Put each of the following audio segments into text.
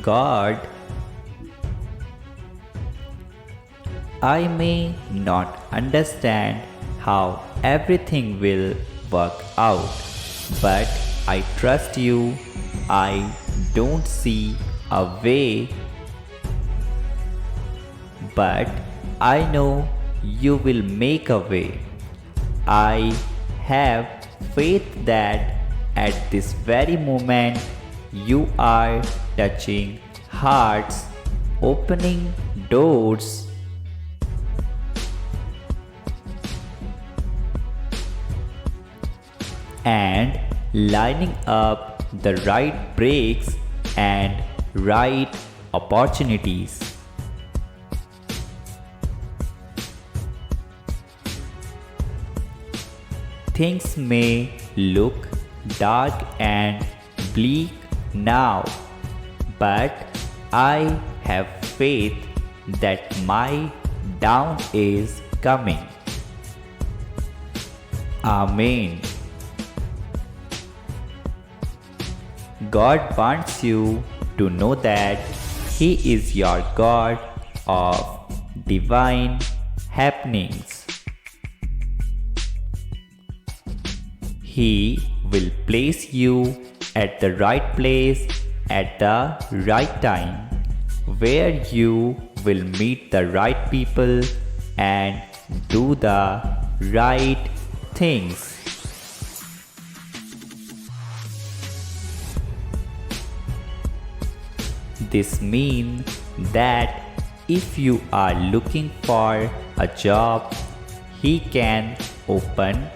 God, I may not understand how everything will work out, but I trust you. I don't see a way, but I know you will make a way. I have faith that at this very moment you are touching hearts, opening doors, and lining up the right breaks and right opportunities. Things may look dark and bleak now, but I have faith that my dawn is coming. Amen. God wants you to know that He is your God of divine happenings. He will place you at the right place at the right time, where you will meet the right people and do the right things. This means that if you are looking for a job, He can open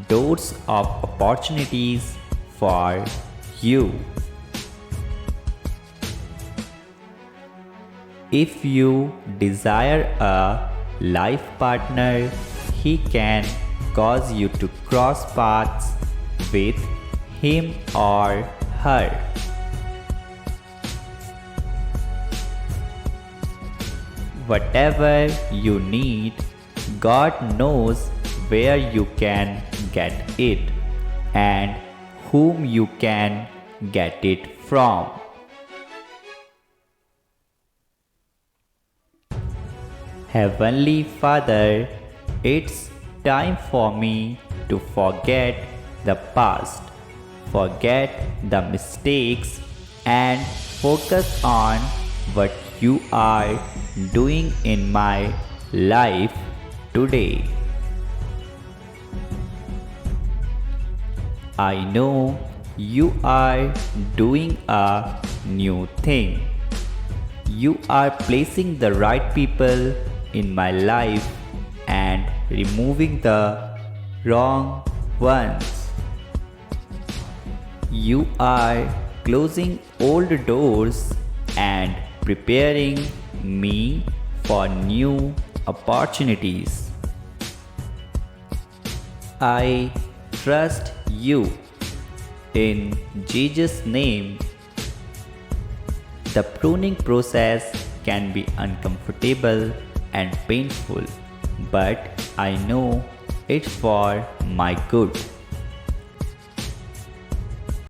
doors of opportunities for you. If you desire a life partner, He can cause you to cross paths with him or her. Whatever you need, God knows where you can get it and whom you can get it from. Heavenly Father, it's time for me to forget the past, forget the mistakes, and focus on what you are doing in my life today. I know you are doing a new thing. You are placing the right people in my life and removing the wrong ones. You are closing old doors and preparing me for new opportunities. I trust you. In Jesus' name. The pruning process can be uncomfortable and painful, but I know it's for my good.